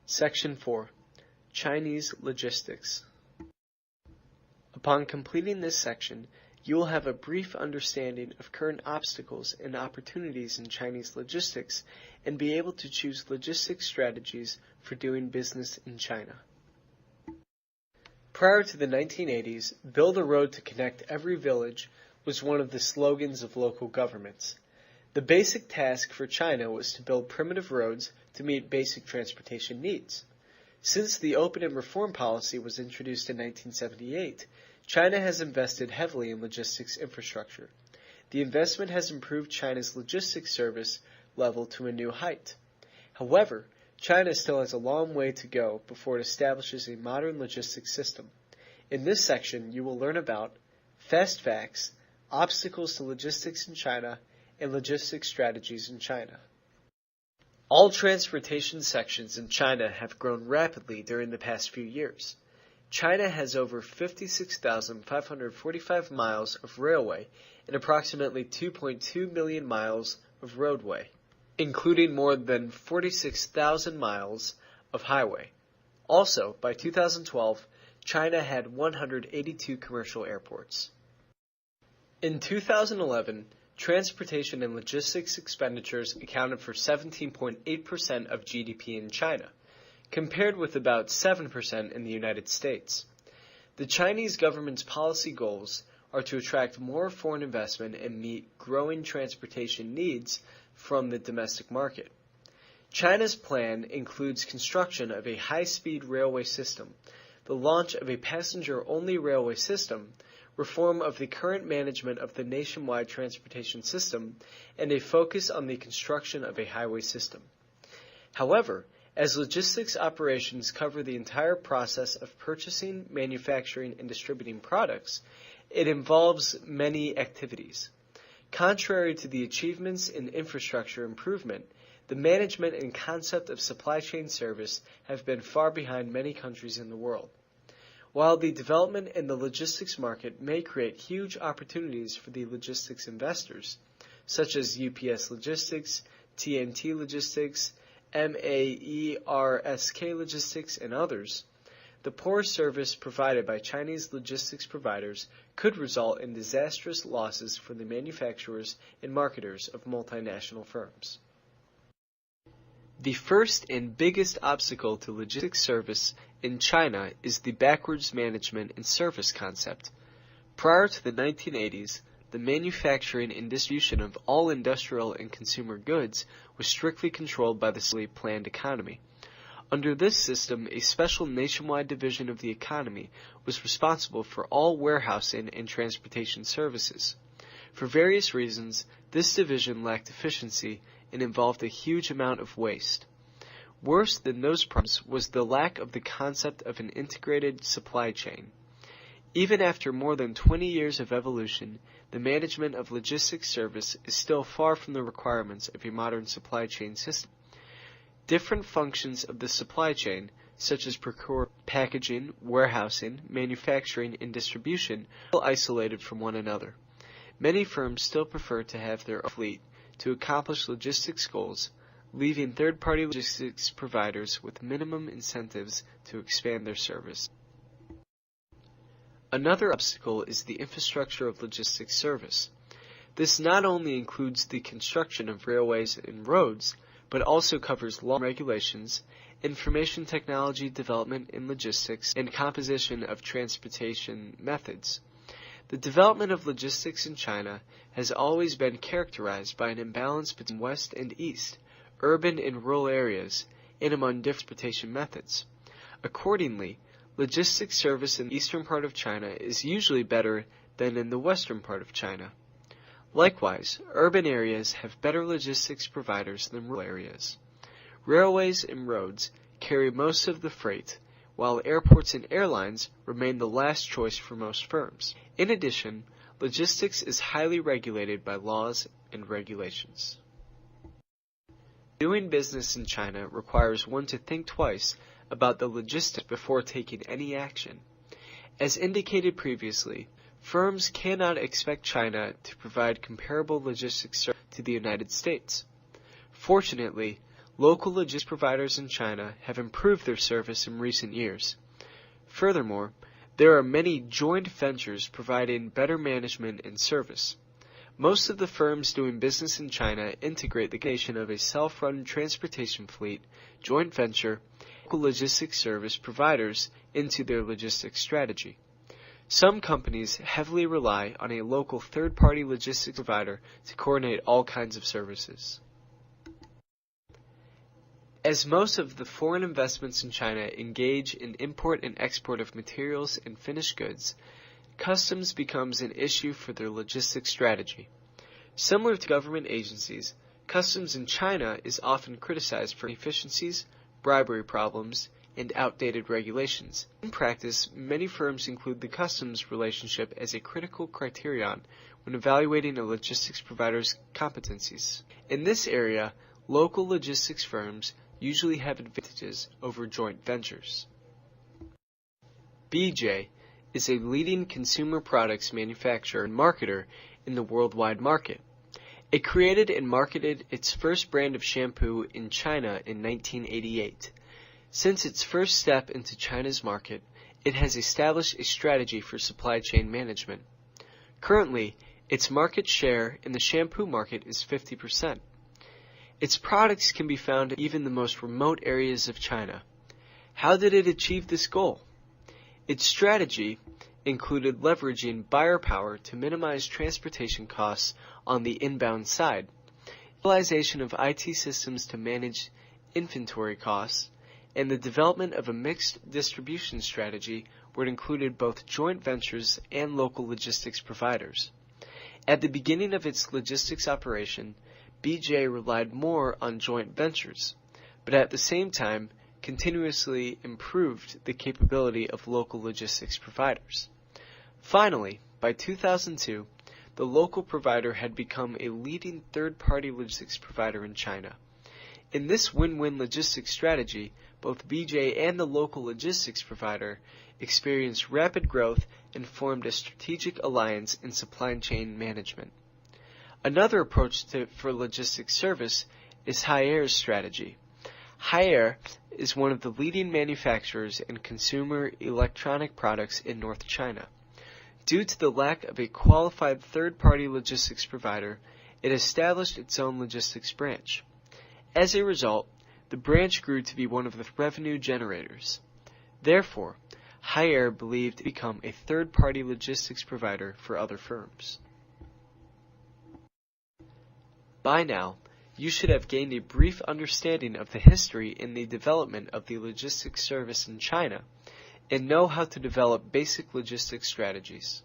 Section 4. Chinese Logistics. Upon completing this section, you will have a brief understanding of current obstacles and opportunities in Chinese logistics and be able to choose logistics strategies for doing business in China. Prior to the 1980s, "Build a road to connect every village" was one of the slogans of local governments. The basic task for China was to build primitive roads to meet basic transportation needs. Since the open and reform policy was introduced in 1978, China has invested heavily in logistics infrastructure. The investment has improved China's logistics service level to a new height. However, China still has a long way to go before it establishes a modern logistics system. In this section, you will learn about fast facts, obstacles to logistics in China, and logistics strategies in China. All transportation sections in China have grown rapidly during the past few years. China has over 56,545 miles of railway and approximately 2.2 million miles of roadway, including more than 46,000 miles of highway. Also, by 2012, China had 182 commercial airports. In 2011, transportation and logistics expenditures accounted for 17.8% of GDP in China, compared with about 7% in the United States. The Chinese government's policy goals are to attract more foreign investment and meet growing transportation needs from the domestic market. China's plan includes construction of a high-speed railway system, the launch of a passenger-only railway system, reform of the current management of the nationwide transportation system, and a focus on the construction of a highway system. However, as logistics operations cover the entire process of purchasing, manufacturing, and distributing products, it involves many activities. Contrary to the achievements in infrastructure improvement, the management and concept of supply chain service have been far behind many countries in the world. While the development in the logistics market may create huge opportunities for the logistics investors, such as UPS Logistics, TNT Logistics, MAERSK Logistics, and others, the poor service provided by Chinese logistics providers could result in disastrous losses for the manufacturers and marketers of multinational firms. The first and biggest obstacle to logistics service in China is the backwards management and service concept. Prior to the 1980s, the manufacturing and distribution of all industrial and consumer goods was strictly controlled by the centrally planned economy. Under this system, a special nationwide division of the economy was responsible for all warehousing and transportation services. For various reasons, this division lacked efficiency and involved a huge amount of waste. Worse than those problems was the lack of the concept of an integrated supply chain. Even after more than 20 years of evolution, the management of logistics service is still far from the requirements of a modern supply chain system. Different functions of the supply chain, such as packaging, warehousing, manufacturing, and distribution, are still isolated from one another. Many firms still prefer to have their own fleet to accomplish logistics goals, leaving third-party logistics providers with minimum incentives to expand their service. Another obstacle is the infrastructure of logistics service. This not only includes the construction of railways and roads, but also covers law regulations, information technology development in logistics, and composition of transportation methods. The development of logistics in China has always been characterized by an imbalance between West and East, urban and rural areas, and among different transportation methods. Accordingly, logistics service in the eastern part of China is usually better than in the western part of China. Likewise, urban areas have better logistics providers than rural areas. Railways and roads carry most of the freight, while airports and airlines remain the last choice for most firms. In addition, logistics is highly regulated by laws and regulations. Doing business in China requires one to think twice about the logistics before taking any action. As indicated previously, firms cannot expect China to provide comparable logistics service to the United States. Fortunately, Local logistics providers in China have improved their service in recent years. Furthermore, there are many joint ventures providing better management and service. Most of the firms doing business in China integrate the combination of a self-run transportation fleet, joint venture, and local logistics service providers into their logistics strategy. Some companies heavily rely on a local third-party logistics provider to coordinate all kinds of services. As most of the foreign investments in China engage in import and export of materials and finished goods, customs becomes an issue for their logistics strategy. Similar to government agencies, customs in China is often criticized for inefficiencies, bribery problems, and outdated regulations. In practice, many firms include the customs relationship as a critical criterion when evaluating a logistics provider's competencies. In this area, local logistics firms usually have advantages over joint ventures. BJ is a leading consumer products manufacturer and marketer in the worldwide market. It created and marketed its first brand of shampoo in China in 1988. Since its first step into China's market, it has established a strategy for supply chain management. Currently, its market share in the shampoo market is 50%. Its products can be found in even the most remote areas of China. How did it achieve this goal? Its strategy included leveraging buyer power to minimize transportation costs on the inbound side, utilization of IT systems to manage inventory costs, and the development of a mixed distribution strategy where it included both joint ventures and local logistics providers. At the beginning of its logistics operation, BJ relied more on joint ventures, but at the same time continuously improved the capability of local logistics providers. Finally, by 2002, the local provider had become a leading third-party logistics provider in China. In this win-win logistics strategy, both BJ and the local logistics provider experienced rapid growth and formed a strategic alliance in supply chain management. Another approach for logistics service is Haier's strategy. Haier is one of the leading manufacturers in consumer electronic products in North China. Due to the lack of a qualified third-party logistics provider, it established its own logistics branch. As a result, the branch grew to be one of the revenue generators. Therefore, Haier believed to become a third-party logistics provider for other firms. By now, you should have gained a brief understanding of the history and the development of the logistics service in China, and know how to develop basic logistics strategies.